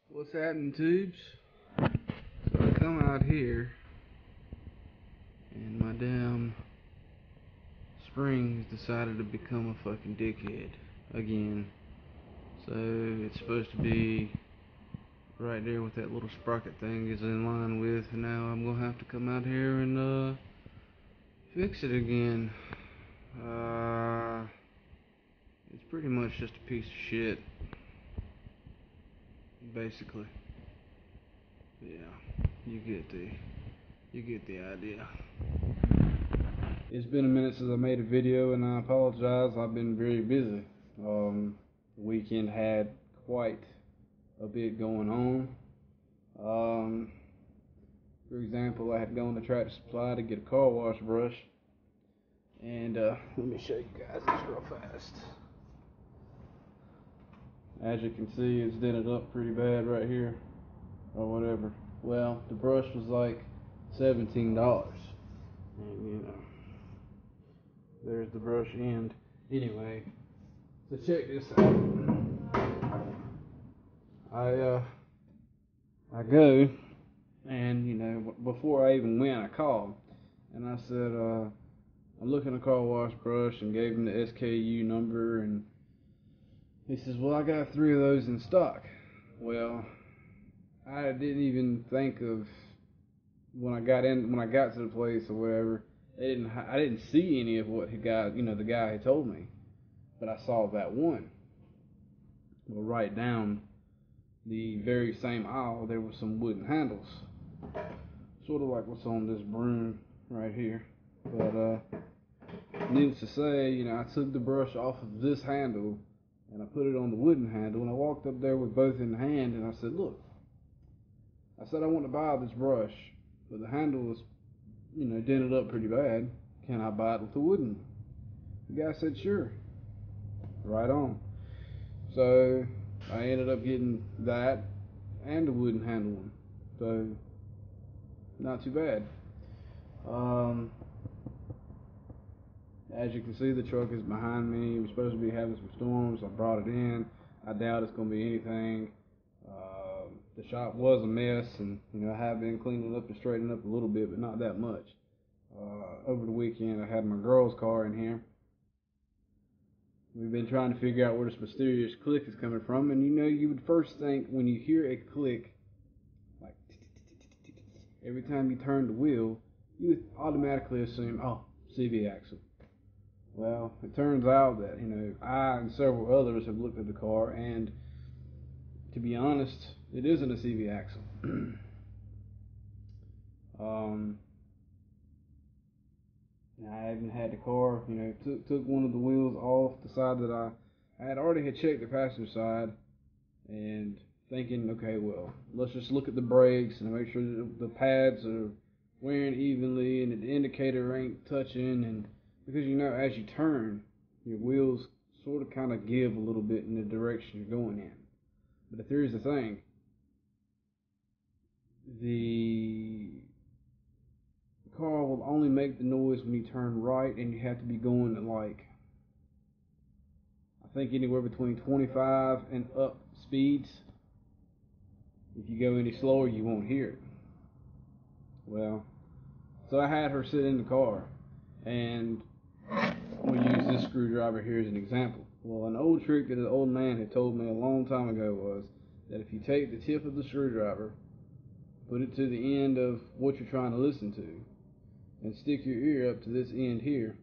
What's happening, tubes? So I come out here and my damn springs decided to become a fucking dickhead again. So it's supposed to be right there with that little sprocket thing is in line with, and now I'm gonna have to come out here and fix it again. It's pretty much just a piece of shit, basically. Yeah, you get the idea. It's been a minute since I made a video, and I apologize. I've been very busy. The weekend had quite a bit going on. For example, I had gone to Tractor Supply to get a car wash brush, and let me show you guys this real fast. As you can see, it's dented up pretty bad right here, or whatever. Well, the brush was like $17, and you know, there's the brush end. Anyway, so check this out. I go, and you know, before I even went, I called, and I said, I'm looking at a car wash brush, and gave him the SKU number, and he says, well, I got 3 of those in stock. Well, I didn't even think of when I got to the place or whatever. I didn't see any of what the guy had told me, but I saw that one. Well, right down the very same aisle, there were some wooden handles, sort of like what's on this broom right here. But needless to say, you know, I took the brush off of this handle and I put it on the wooden handle, and I walked up there with both in hand, and I said, look, I said I want to buy this brush, but the handle was, you know, dented up pretty bad. Can I buy it with the wooden? The guy said, sure. Right on. So I ended up getting that and the wooden handle one. So not too bad. As you can see, the truck is behind me. We're supposed to be having some storms. I brought it in. I doubt it's going to be anything. The shop was a mess, and you know, I have been cleaning it up and straightening up a little bit, but not that much. Over the weekend, I had my girl's car in here. We've been trying to figure out where this mysterious click is coming from, and you know, you would first think when you hear a click, like every time you turn the wheel, you would automatically assume, oh, CV axle. Well, it turns out that, you know, I and several others have looked at the car, and to be honest, it isn't a CV axle. I even had the car, you know, took one of the wheels off the side that I had already checked the passenger side, and thinking, okay, well, let's just look at the brakes and make sure that the pads are wearing evenly and that the indicator ain't touching, and because you know, as you turn, your wheels sort of kind of give a little bit in the direction you're going in. But here's the thing. The car will only make the noise when you turn right, and you have to be going at like, I think anywhere between 25 and up speeds. If you go any slower, you won't hear it. Well, so I had her sit in the car, and we'll use this screwdriver here as an example. Well, an old trick that an old man had told me a long time ago was that if you take the tip of the screwdriver, put it to the end of what you're trying to listen to, and stick your ear up to this end here,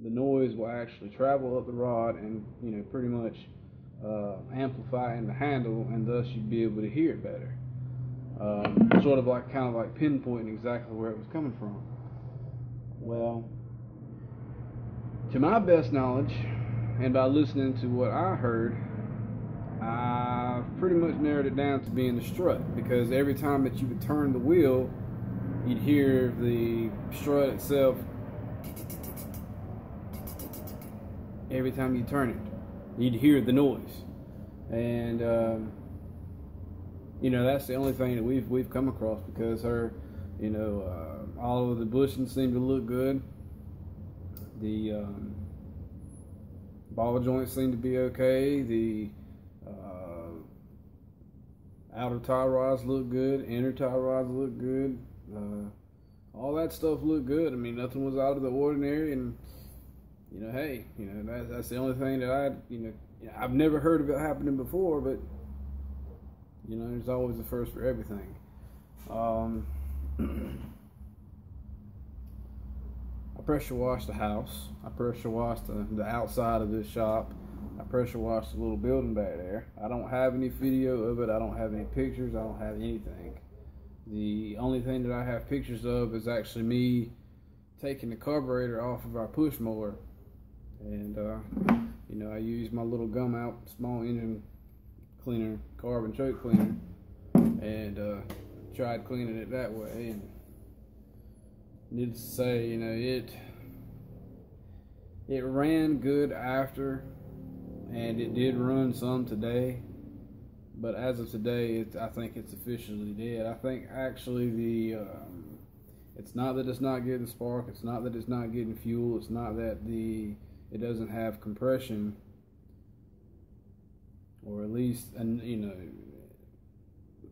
the noise will actually travel up the rod and, you know, pretty much amplify in the handle, and thus you'd be able to hear it better. Sort of like, kind of like pinpointing exactly where it was coming from. Well, to my best knowledge, and by listening to what I heard, I've pretty much narrowed it down to being the strut, because every time that you would turn the wheel, you'd hear the strut itself. Every time you turn it, you'd hear the noise, and you know, that's the only thing that we've come across, because her, you know, all of the bushings seem to look good. The ball joints seem to be okay. The outer tie rods look good, inner tie rods look good. All that stuff looked good. I mean, nothing was out of the ordinary, and hey, that's the only thing that I've never heard of it happening before, but there's always a first for everything. I pressure washed the house. I pressure washed the outside of this shop. I pressure washed the little building back there. I don't have any video of it. I don't have any pictures. I don't have anything. The only thing that I have pictures of is actually me taking the carburetor off of our push mower. And, I used my little gum out, small engine cleaner, carbon choke cleaner, and tried cleaning it that way. And needless to say, it ran good after, and it did run some today. But as of today, I think it's officially dead. I think actually it's not that it's not getting spark. It's not that it's not getting fuel. It's not that it doesn't have compression, or at least,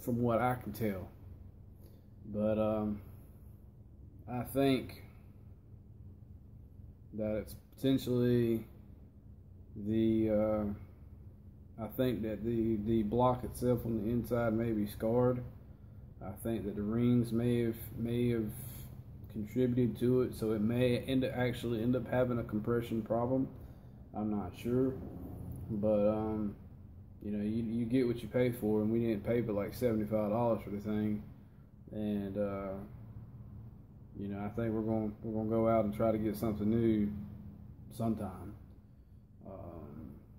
from what I can tell. But I think that it's potentially I think that the block itself on the inside may be scarred. I think that the rings may have contributed to it, so it may actually end up having a compression problem. I'm not sure, but you get what you pay for, and we didn't pay but like $75 for the thing, and I think we're gonna go out and try to get something new sometime.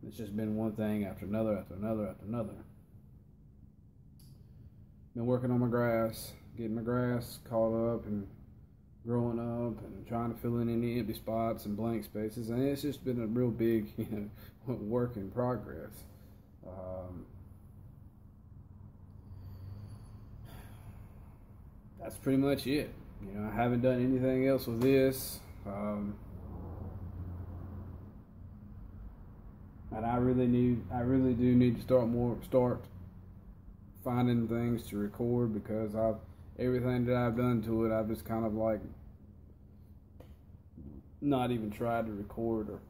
It's just been one thing after another after another after another. Been working on my grass, getting my grass caught up and growing up, and trying to fill in any empty spots and blank spaces, and it's just been a real big work in progress. That's pretty much it. I haven't done anything else with this. And I really do need to start finding things to record, because everything that I've done to it, I've just kind of like not even tried to record or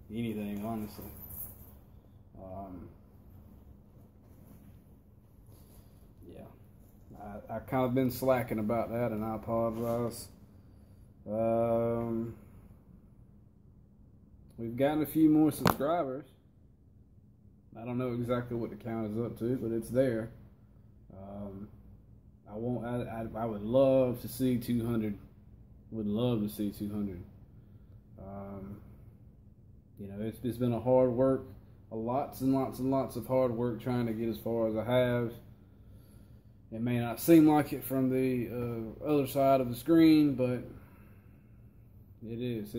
anything, honestly. Yeah, I kind of been slacking about that, and I apologize. We've gotten a few more subscribers. I don't know exactly what the count is up to, but it's there. I would love to see 200. Would love to see 200. It's been a hard work, lots and lots and lots of hard work trying to get as far as I have. It may not seem like it from the other side of the screen, but it is.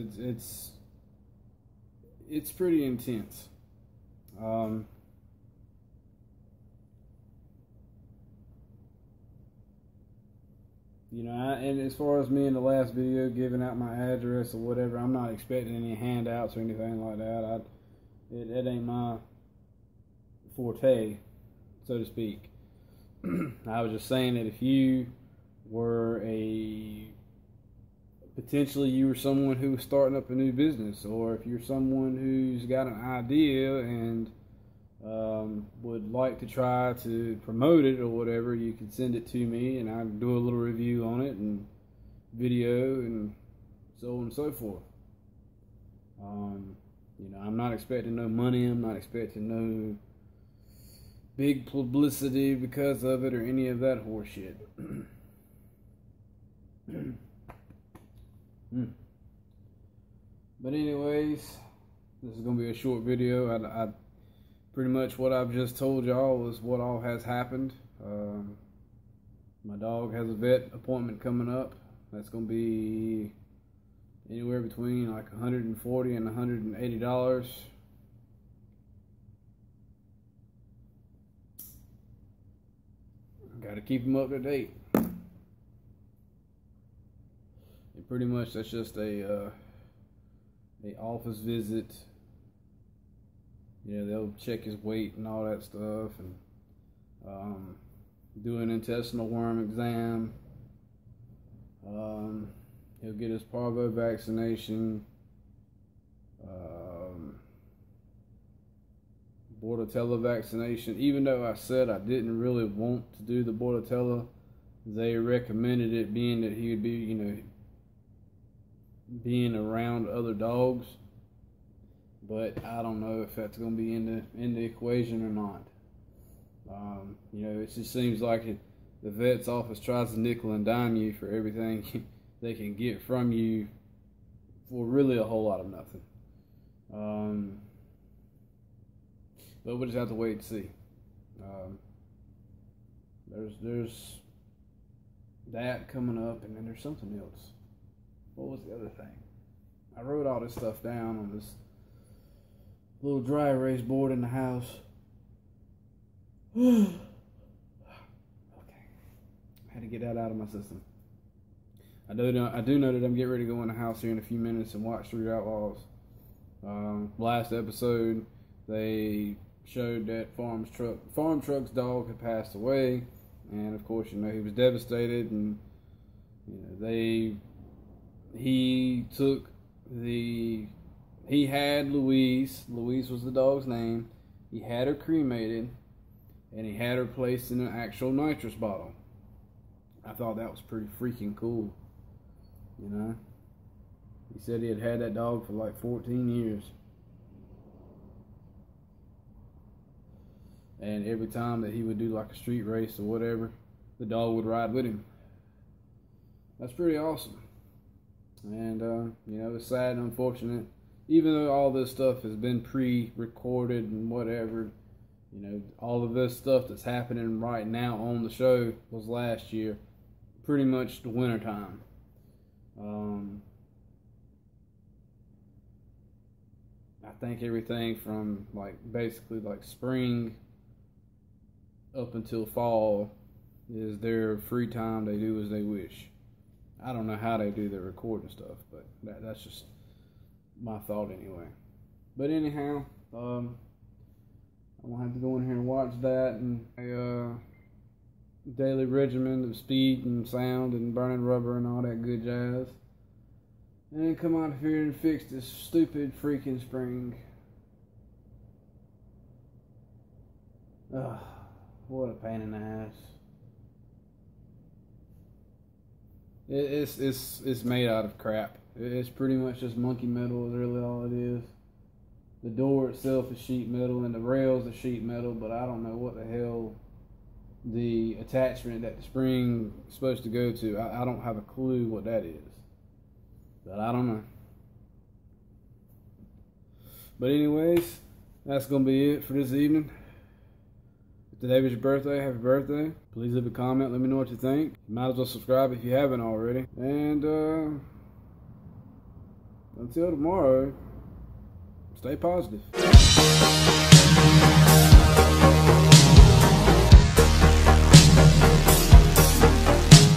It's pretty intense. And as far as me in the last video giving out my address or whatever, I'm not expecting any handouts or anything like that. It ain't my forte, so to speak. I was just saying that if you were potentially you were someone who was starting up a new business, or if you're someone who's got an idea and would like to try to promote it or whatever, you can send it to me, and I'll do a little review on it and video and so on and so forth. I'm not expecting no money. I'm not expecting no big publicity because of it or any of that horseshit. But anyways, this is gonna be a short video. I pretty much what I've just told y'all is what all has happened. My dog has a vet appointment coming up. That's gonna be anywhere between like $140 and $180. Got to keep him up to date. And pretty much that's just a office visit. They'll check his weight and all that stuff, and do an intestinal worm exam. He'll get his parvo vaccination, Bordetella vaccination. Even though I said I didn't really want to do the Bordetella, they recommended it, being that he would be, you know, being around other dogs. But I don't know if that's going to be in the equation or not. You know, it just seems like the vet's office tries to nickel and dime you for everything they can get from you for really a whole lot of nothing. But we'll just have to wait and see. There's that coming up, and then there's something else. What was the other thing? I wrote all this stuff down on this little dry erase board in the house. Okay. I had to get that out of my system. I do know that I'm getting ready to go in the house here in a few minutes and watch Street Outlaws. Last episode, they showed that Farm Truck's dog had passed away, and of course, you know, he was devastated, and you know, he had Louise was the dog's name. He had her cremated, and he had her placed in an actual nitrous bottle. I thought that was pretty freaking cool, you know. He said he had that dog for like 14 years. And every time that he would do like a street race or whatever, the dog would ride with him. That's pretty awesome. And, you know, it's sad and unfortunate. Even though all this stuff has been pre-recorded and whatever, you know, all of this stuff that's happening right now on the show was last year, pretty much the winter time. I think everything from like basically like spring up until fall is their free time. They do as they wish. I don't know how they do their recording stuff, but that's just my thought anyway. But anyhow, I'm gonna have to go in here and watch that, and a daily regimen of speed and sound and burning rubber and all that good jazz, and then come out here and fix this stupid freaking spring. Ugh, what a pain in the ass. It's made out of crap. It's pretty much just monkey metal is really all it is. The door itself is sheet metal and the rails are sheet metal, but I don't know what the hell the attachment that the spring is supposed to go to. I don't have a clue what that is. But I don't know. But anyways, that's going to be it for this evening. If today was your birthday, happy birthday. Please leave a comment, let me know what you think. You might as well subscribe if you haven't already. And until tomorrow, stay positive.